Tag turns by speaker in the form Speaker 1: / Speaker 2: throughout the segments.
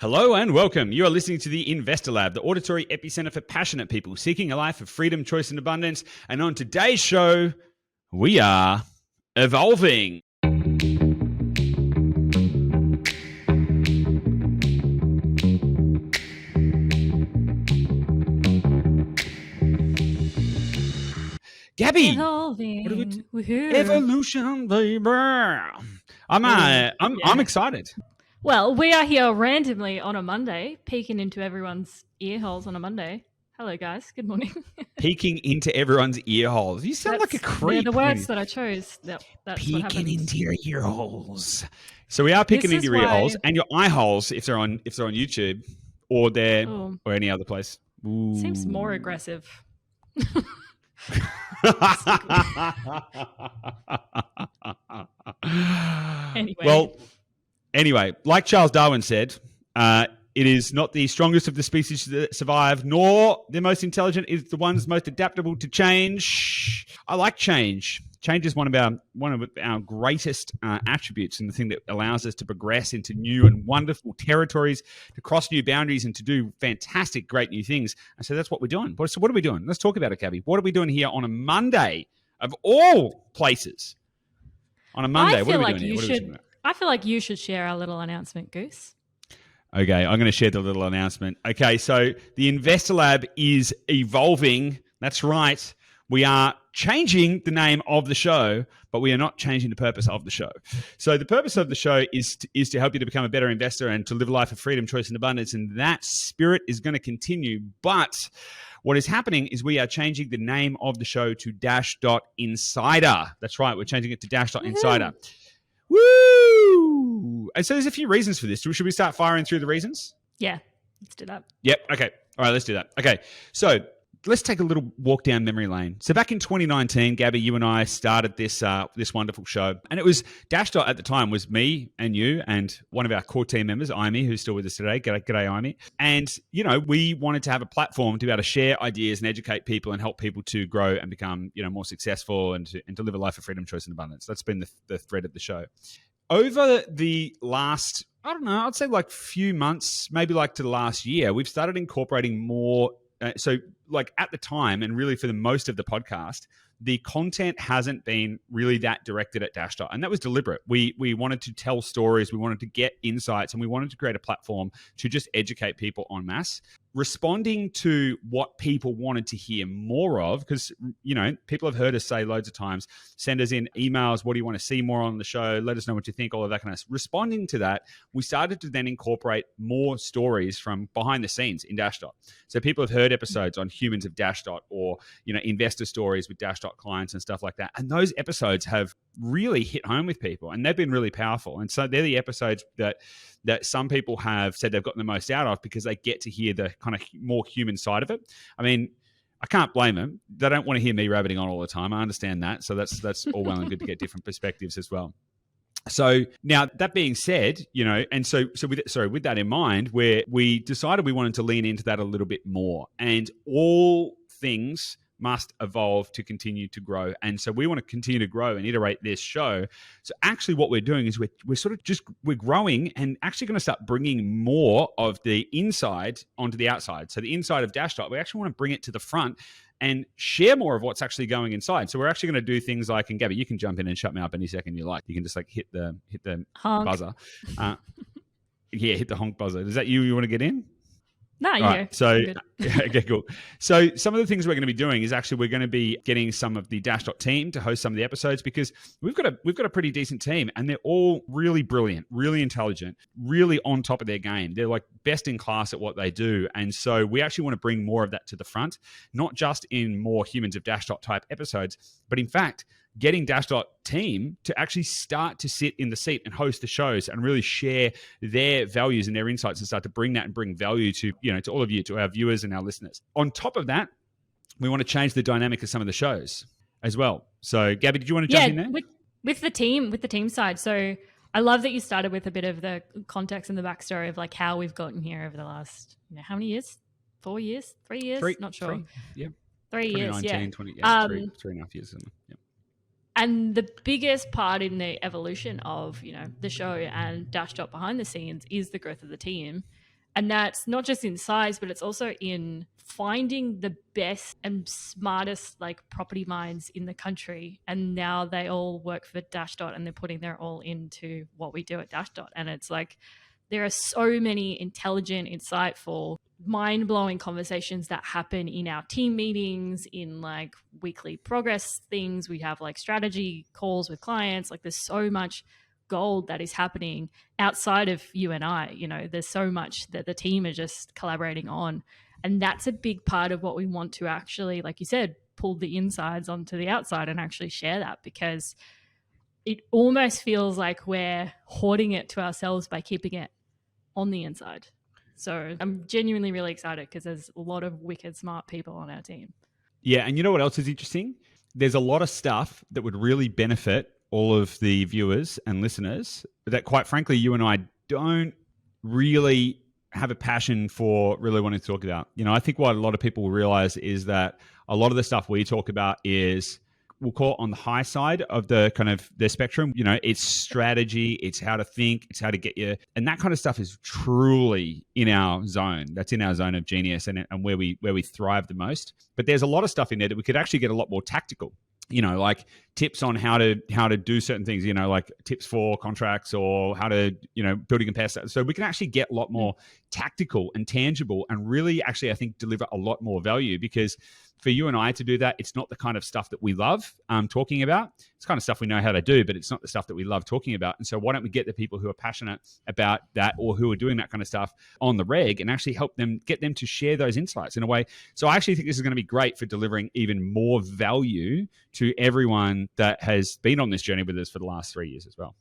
Speaker 1: Hello and welcome. You are listening to the Investor Lab, the auditory epicenter for passionate people seeking a life of freedom, choice, and abundance. And on today's show, we are evolving. Gabby,
Speaker 2: Evolving.
Speaker 1: evolution, baby. I'm excited.
Speaker 2: Well, we are here randomly on a Monday, peeking into everyone's ear holes on a Monday. Hello, guys. Good morning.
Speaker 1: Peeking into everyone's ear holes. You sound like a creep.
Speaker 2: They're the words that I chose. That's
Speaker 1: peeking
Speaker 2: what happens.
Speaker 1: Into your ear holes. So we are peeking into your ear holes and your eye holes if they're on YouTube or or any other place. Ooh.
Speaker 2: Seems more aggressive.
Speaker 1: Anyway, like Charles Darwin said, it is not the strongest of the species that survive, nor the most intelligent is the ones most adaptable to change. I like change. Change is one of our greatest attributes, and the thing that allows us to progress into new and wonderful territories, to cross new boundaries, and to do fantastic, great new things. And so that's what we're doing. So what are we doing? Let's talk about it, Gabby. What are we doing here on a Monday, of all places? On a Monday, what are we doing here?
Speaker 2: I feel like you should share our little announcement, Goose.
Speaker 1: Okay, I'm going to share the little announcement. Okay, so the Investor Lab is evolving. That's right. We are changing the name of the show, but we are not changing the purpose of the show. So the purpose of the show is to help you to become a better investor and to live a life of freedom, choice, and abundance. And that spirit is going to continue. But what is happening is we are changing the name of the show to Dashdot Insider. That's right. We're changing it to Dashdot Insider. Woo! And so there's a few reasons for this. Should we start firing through the reasons?
Speaker 2: Yeah, let's do that.
Speaker 1: Yep. Okay. All right, let's do that. Okay. So let's take a little walk down memory lane. So back in 2019, Gabby, you and I started this wonderful show. And it was Dashdot at the time was me and you and one of our core team members, Amy, who's still with us today. G'day, Amy. And, we wanted to have a platform to be able to share ideas and educate people and help people to grow and become, more successful and to live a life of freedom, choice, and abundance. That's been the thread of the show. Over the last, I'd say like few months, maybe like to the last year, we've started incorporating more. So like at the time and really for the most of the podcast, the content hasn't been really that directed at Dashdot. And that was deliberate. We wanted to tell stories. We wanted to get insights and we wanted to create a platform to just educate people en masse. Responding to what people wanted to hear more of, because, people have heard us say loads of times, send us in emails, what do you want to see more on the show? Let us know what you think, all of that kind of stuff. Responding to that, we started to then incorporate more stories from behind the scenes in Dashdot. So people have heard episodes on humans of Dashdot or, investor stories with Dashdot clients and stuff like that. And those episodes have really hit home with people and they've been really powerful. And so they're the episodes that some people have said they've gotten the most out of because they get to hear the kind of more human side of it. I mean, I can't blame them. They don't want to hear me rabbiting on all the time. I understand that. So that's all well and good to get different perspectives as well. So now that being said, and so with that in mind, where we decided we wanted to lean into that a little bit more, and all things must evolve to continue to grow. And so we want to continue to grow and iterate this show. So actually what we're doing is we're growing and actually going to start bringing more of the inside onto the outside. So the inside of Dashdot, we actually want to bring it to the front and share more of what's actually going inside. So we're actually going to do things like, and Gabby, you can jump in and shut me up any second you like. You can just like hit the
Speaker 2: honk
Speaker 1: buzzer. Hit the honk buzzer. Is that you want to get in?
Speaker 2: No, you.
Speaker 1: Right, so okay, cool. So some of the things we're going to be doing is actually we're going to be getting some of the Dashdot team to host some of the episodes because we've got a pretty decent team and they're all really brilliant, really intelligent, really on top of their game. They're like best in class at what they do, and so we actually want to bring more of that to the front, not just in more Humans of Dashdot type episodes, but in fact getting Dashdot team to actually start to sit in the seat and host the shows and really share their values and their insights and start to bring that and bring value to, to all of you, to our viewers and our listeners. On top of that, we want to change the dynamic of some of the shows as well. So Gabby, did you want to jump in there?
Speaker 2: With the team side. So I love that you started with a bit of the context and the backstory of like how we've gotten here over the last, how many years? 4 years? 3 years? Not sure. 3 years, yeah.
Speaker 1: 3.5 years. Yeah.
Speaker 2: And the biggest part in the evolution of, the show and Dashdot behind the scenes is the growth of the team. And that's not just in size, but it's also in finding the best and smartest like property minds in the country. And now they all work for Dashdot and they're putting their all into what we do at Dashdot. And it's like, there are so many intelligent, insightful, mind-blowing conversations that happen in our team meetings, in like weekly progress things. We have like strategy calls with clients. Like there's so much gold that is happening outside of you and I. You know, there's so much that the team are just collaborating on. And that's a big part of what we want to actually, like you said, pull the insides onto the outside and actually share that, because it almost feels like we're hoarding it to ourselves by keeping it on the inside. So I'm genuinely really excited because there's a lot of wicked smart people on our team.
Speaker 1: Yeah, and you know what else is interesting? There's a lot of stuff that would really benefit all of the viewers and listeners that, quite frankly, you and I don't really have a passion for really wanting to talk about. You know, I think what a lot of people realize is that a lot of the stuff we talk about is, we'll call it on the high side of the kind of the spectrum. You know, it's strategy, it's how to think, it's how to get you, and that kind of stuff is truly in our zone. That's in our zone of genius and where we thrive the most. But there's a lot of stuff in there that we could actually get a lot more tactical. You know, like tips on how to do certain things, you know, like tips for contracts or how to, you know, building and pest. So we can actually get a lot more tactical and tangible and really actually, I think, deliver a lot more value, because for you and I to do that, it's not the kind of stuff that we love talking about. It's kind of stuff we know how to do, but it's not the stuff that we love talking about. And so why don't we get the people who are passionate about that or who are doing that kind of stuff on the reg and actually help them, get them to share those insights in a way. So I actually think this is going to be great for delivering even more value to everyone that has been on this journey with us for the last 3 years as well.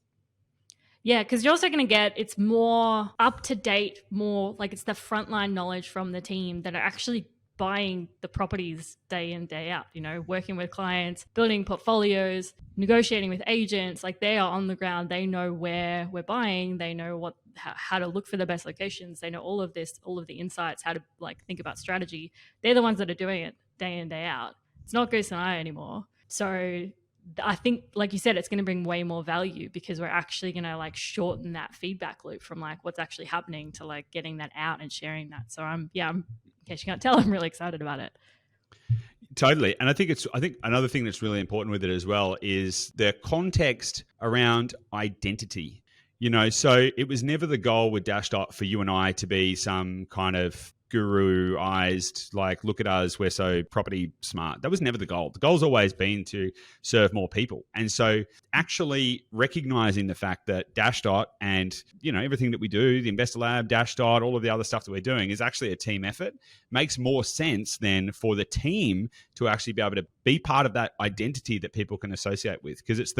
Speaker 2: Yeah, because you're also going to get, it's more up to date, more like it's the frontline knowledge from the team that are actually buying the properties day in, day out, you know, working with clients, building portfolios, negotiating with agents. Like they are on the ground. They know where we're buying. They know how to look for the best locations. They know all of this, all of the insights, how to like think about strategy. They're the ones that are doing it day in, day out. It's not Goose and I anymore. So I think, like you said, it's going to bring way more value because we're actually going to like shorten that feedback loop from like what's actually happening to like getting that out and sharing that. So I'm in case you can't tell, I'm really excited about it.
Speaker 1: Totally. And I think another thing that's really important with it as well is the context around identity. You know, so it was never the goal with Dashdot for you and I to be some kind of guru-ized, like, look at us, we're so property smart. That was never the goal. The goal's always been to serve more people. And so actually recognizing the fact that Dashdot and, you know, everything that we do, the Investor Lab, Dashdot, all of the other stuff that we're doing is actually a team effort, makes more sense than for the team to actually be able to be part of that identity that people can associate with, because it's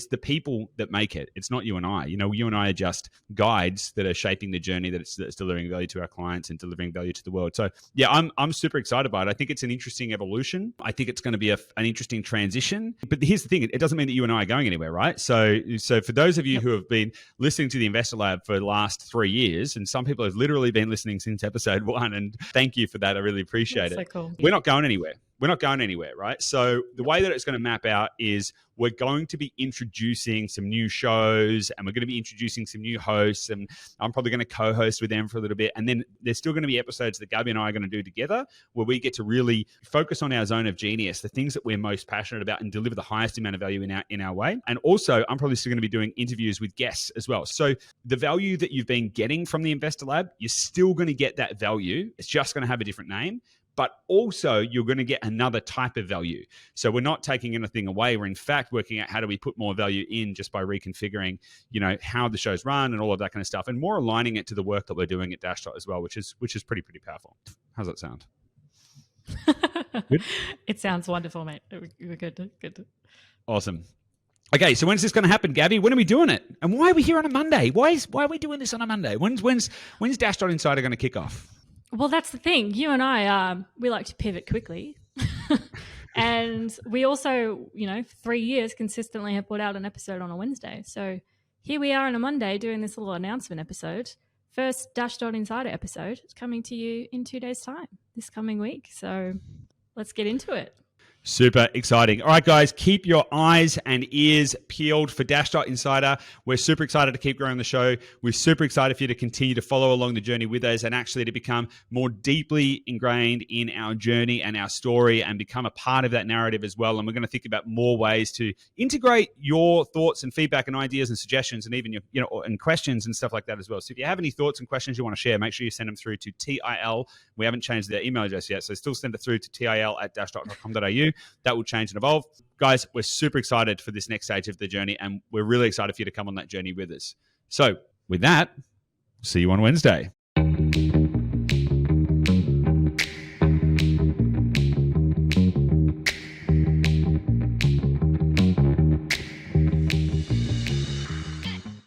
Speaker 1: the people that make it. It's not you and I. You know, you and I are just guides that are shaping the journey that's delivering value to our clients and delivering value to the world. So yeah, I'm super excited about it. I think it's an interesting evolution. I think it's going to be an interesting transition. But here's the thing: it doesn't mean that you and I are going anywhere, right? So for those of you who have been listening to the Investor Lab for the last 3 years, and some people have literally been listening since episode 1, and thank you for that. I really appreciate it.
Speaker 2: So cool.
Speaker 1: We're not going anywhere. We're not going anywhere, right? So the way that it's going to map out is we're going to be introducing some new shows, and we're going to be introducing some new hosts, and I'm probably going to co-host with them for a little bit. And then there's still going to be episodes that Gabby and I are going to do together where we get to really focus on our zone of genius, the things that we're most passionate about, and deliver the highest amount of value in our way. And also, I'm probably still going to be doing interviews with guests as well. So the value that you've been getting from the Investor Lab, you're still going to get that value. It's just going to have a different name. But also you're going to get another type of value. So we're not taking anything away. We're in fact working out how do we put more value in just by reconfiguring, you know, how the show's run and all of that kind of stuff, and more aligning it to the work that we're doing at Dashdot as well, which is pretty powerful. How's that sound? Good?
Speaker 2: It sounds wonderful, mate. We're good.
Speaker 1: Awesome. Okay, so when's this going to happen, Gabby? When are we doing it? And why are we here on a Monday? Why are we doing this on a Monday? When's Dashdot Insider going to kick off?
Speaker 2: Well, that's the thing. You and I, we like to pivot quickly. And we also, you know, 3 years consistently have put out an episode on a Wednesday. So here we are on a Monday doing this little announcement episode. First Dashdot Insider episode is coming to you in 2 days' time, this coming week. So let's get into it.
Speaker 1: Super exciting. All right, guys, keep your eyes and ears peeled for Dashdot Insider. We're super excited to keep growing the show. We're super excited for you to continue to follow along the journey with us and actually to become more deeply ingrained in our journey and our story and become a part of that narrative as well. And we're going to think about more ways to integrate your thoughts and feedback and ideas and suggestions and even your, and questions and stuff like that as well. So if you have any thoughts and questions you want to share, make sure you send them through to TIL. We haven't changed their email address yet, so still send it through to til@dashdot.com.au. That will change and evolve. Guys, we're super excited for this next stage of the journey, and we're really excited for you to come on that journey with us. So with that, see you on Wednesday.